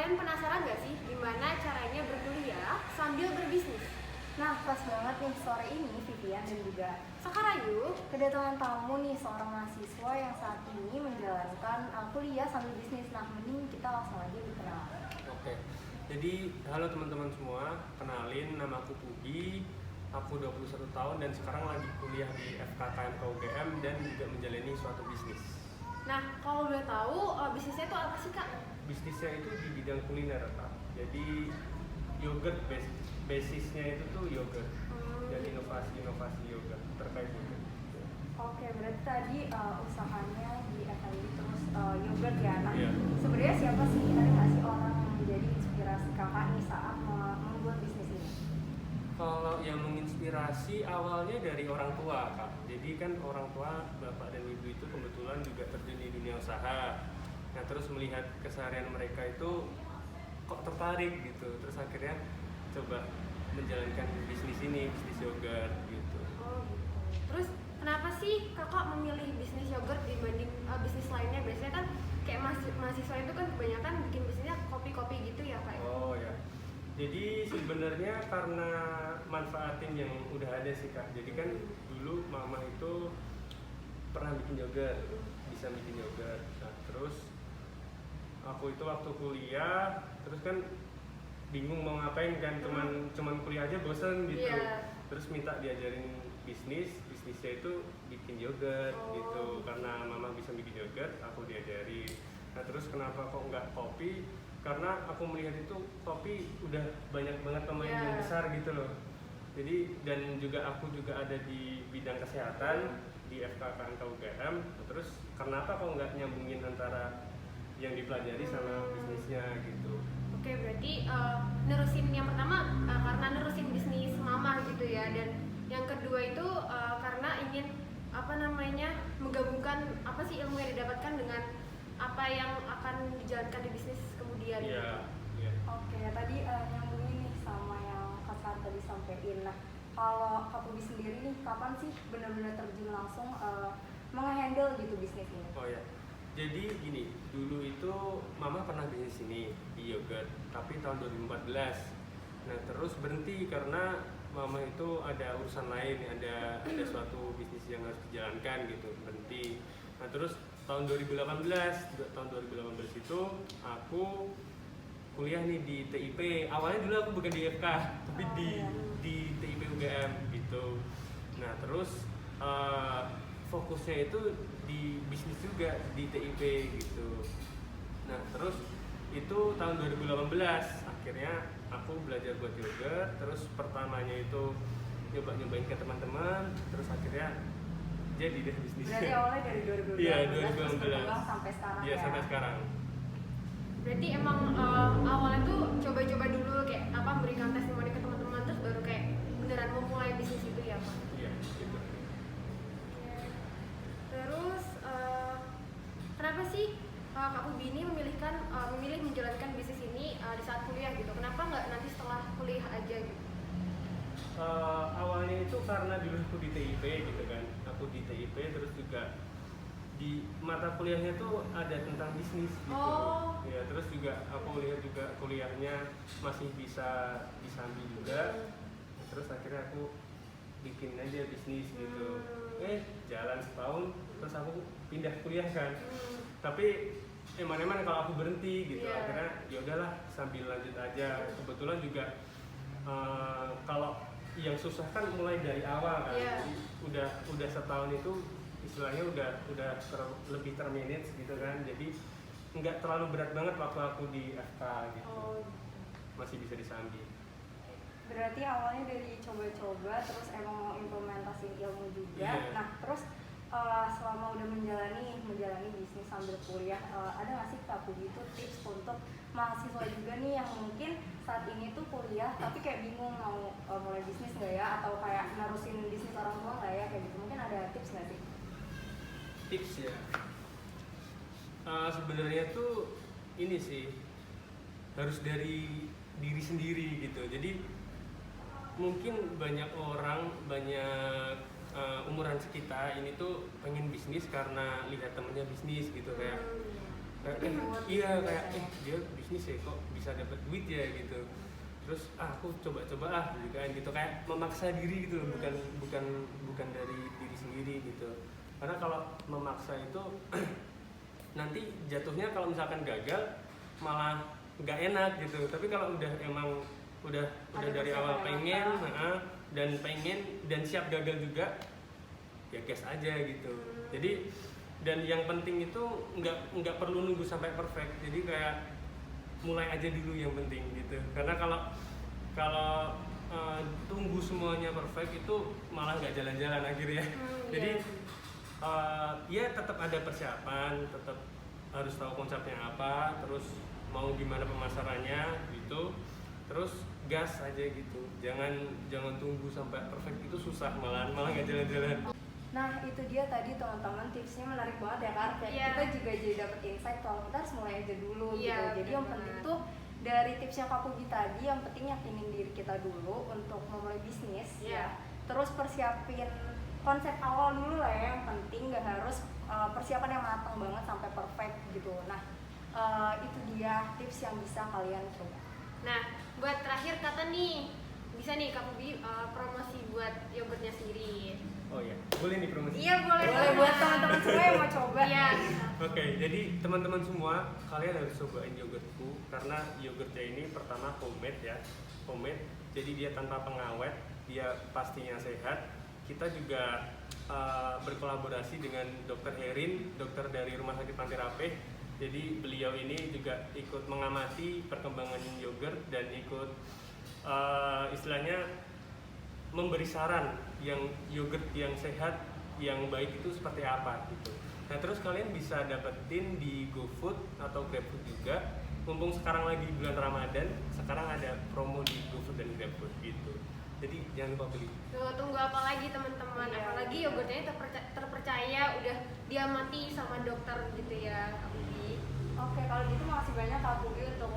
kalian penasaran gak sih gimana caranya berkuliah sambil berbisnis? Nah, pas banget nih sore ini Vivian dan juga Sakarayu, kedatangan tamu nih seorang mahasiswa yang saat ini menjalankan kuliah sambil bisnis. Nah, mending kita langsung aja dikenal. Oke, jadi halo teman-teman semua, kenalin nama aku Pubi, aku 21 tahun dan sekarang lagi kuliah di FKKM KUGM dan juga menjalani suatu bisnis. nah kalau boleh tahu bisnisnya itu apa sih kak? Bisnisnya itu di bidang kuliner, Kak. Jadi yogurt basisnya itu tuh yogurt dan inovasi-inovasi yogurt terkait yogurt. Oke, berarti tadi usahanya di F&B terus yogurt ya. Nah, Iya. sebenarnya siapa sih, ada nggak sih orang yang menjadi inspirasi kakak nih saat membuat bisnis ini? Kalau yang menginspirasi awalnya dari orang tua, Kak. Jadi kan orang tua, bapak dan ibu itu kebetulan juga terjun di dunia usaha. Nah, terus melihat keseharian mereka itu kok tertarik gitu. Terus akhirnya coba menjalankan bisnis ini, bisnis yogurt gitu. Oh gitu. Terus kenapa sih kakak memilih bisnis yogurt dibanding bisnis lainnya? Biasanya kan kayak mahasiswa itu kan kebanyakan bikin bisnisnya kopi-kopi gitu ya kak? Oh ya. Jadi sebenarnya karena manfaatin yang udah ada sih, Kak. Jadi kan dulu mama itu pernah bikin yogurt, bisa bikin yogurt. Nah, terus aku itu waktu kuliah, terus kan bingung mau ngapain kan, cuman kuliah aja bosan gitu. Iya. Terus minta diajarin bisnisnya itu bikin yogurt gitu. Karena mama bisa bikin yogurt, aku diajarin. Nah, terus kenapa kok nggak kopi? Karena aku melihat itu kopi udah banyak banget pemain yang besar gitu loh. Jadi dan juga aku juga ada di bidang kesehatan di FKKM KUGM. Terus kenapa kok nggak nyambungin antara yang dipelajari sama bisnisnya gitu? Oke, berarti nerusin yang pertama karena nerusin bisnis mama gitu ya, dan yang kedua itu karena ingin menggabungkan apa sih ilmu yang didapatkan dengan apa yang akan dijalankan di bisnis kemudian. Iya. Oke, tadi nyambungin nih sama yang kakak tadi sampein. Nah, kalau Kak Pubi sendiri nih, kapan sih benar-benar terjun langsung menghandle gitu bisnis ini? Oh ya. Jadi gini, dulu itu mama pernah bisnis ini di yogurt, tapi tahun 2014. Nah, terus berhenti karena mama itu ada urusan lain, ada suatu bisnis yang harus dijalankan gitu, berhenti. Nah, terus tahun 2018 itu aku kuliah nih di TIP. Awalnya dulu aku bukan di FK, tapi di TIP UGM gitu. Nah, terus fokusnya itu di bisnis juga di TIP gitu. Nah, terus itu tahun 2018 akhirnya aku belajar buat yogurt. Terus pertamanya itu nyobain ke teman-teman, terus akhirnya jadi deh bisnisnya. Berarti awalnya dari 2015, Iya, terus 2015 berkembang sampai sekarang Iya, ya? sampai sekarang. Berarti emang awalnya tuh coba-coba dulu kayak berikan testimoni ke teman-teman, terus baru kayak beneran memulai bisnis itu ya pak? Iya, gitu. Terus kenapa sih Kak Pubi ini memilih menjalankan bisnis ini di saat kuliah gitu? Kenapa nggak nanti setelah kuliah aja gitu? Awalnya itu karena dulu aku di TIP gitu kan. Aku di TIP terus juga di mata kuliahnya tuh ada tentang bisnis gitu. Oh. Ya, terus juga aku lihat juga kuliahnya masih bisa disambi juga. Terus akhirnya aku bikin aja bisnis gitu. Jalan setahun terus aku pindah kuliah kan. Tapi eman-eman kalau aku berhenti gitu. Yeah. Akhirnya ya udahlah sambil lanjut aja. Kebetulan juga kalau yang susah kan mulai dari awal kan. Yeah. Jadi udah setahun itu istilahnya udah lebih termanage gitu kan. Jadi nggak terlalu berat banget waktu aku di FK gitu. Oh. Masih bisa disambi. Berarti awalnya dari coba-coba, terus emang mau implementasiin ilmu juga. Iya. Nah, terus selama udah menjalani bisnis sambil kuliah, ada nggak sih Kak Pubi itu tips untuk mahasiswa juga nih yang mungkin saat ini tuh kuliah tapi kayak bingung mau mulai bisnis nggak ya, atau kayak narusin bisnis orang tua nggak ya, kayak gitu, mungkin ada tips nggak sih? Tips ya. Sebenarnya tuh ini sih harus dari diri sendiri gitu. Jadi mungkin banyak orang, umuran sekitar ini tuh pengen bisnis karena lihat temennya bisnis gitu kayak kayak iya kayak dia bisnis ya kok bisa dapat duit ya gitu. Terus aku coba-coba gitu kan gitu, kayak memaksa diri gitu loh, bukan dari diri sendiri gitu. Karena kalau memaksa itu nanti jatuhnya kalau misalkan gagal malah nggak enak gitu. Tapi kalau udah dari awal pengen dan siap gagal juga, ya gas aja gitu. Jadi dan yang penting itu nggak perlu nunggu sampai perfect. Jadi kayak mulai aja dulu yang penting gitu. Karena kalau tunggu semuanya perfect itu malah nggak jalan-jalan akhirnya. Jadi ya tetap ada persiapan, tetap harus tahu konsepnya apa, terus mau gimana pemasarannya gitu, terus gas aja gitu. Jangan tunggu sampai perfect, itu susah, malah nggak jalan-jalan. Nah itu dia tadi teman-teman, tipsnya menarik banget ya Kak. Kita juga jadi dapet insight kalau kita harus mulai aja dulu gitu. Jadi yang penting tuh dari tips yang Kak Puji tadi, yang penting yakinin diri kita dulu untuk memulai bisnis ya. Terus persiapin konsep awal dulu lah ya, yang penting nggak harus persiapan yang matang banget sampai perfect gitu. Nah itu dia tips yang bisa kalian coba. Nah buat terakhir kata nih, bisa nih Kak Puji promosi buat yogurtnya sendiri. Oh ya, boleh nih promosi? Iya boleh Buat teman-teman semua yang mau coba. Iya. Oke, jadi teman-teman semua kalian harus cobain yogurtku, karena yogurtnya ini pertama homemade ya, homemade. Jadi dia tanpa pengawet, dia pastinya sehat. Kita juga berkolaborasi dengan Dr. Herin, dokter dari Rumah Sakit Panti Rapih. Jadi beliau ini juga ikut mengamati perkembangan yogurt dan ikut istilahnya memberi saran yang yogurt yang sehat, yang baik itu seperti apa gitu. Nah terus kalian bisa dapetin di GoFood atau GrabFood juga. Mumpung sekarang lagi bulan Ramadan, sekarang ada promo di GoFood dan GrabFood gitu. Jadi jangan lupa beli. Tuh, tunggu apa lagi teman-teman? Apalagi yogurtnya terpercaya, udah diamati sama dokter gitu ya Kak Puji. Oke, kalau gitu makasih banyak Kak Puji untuk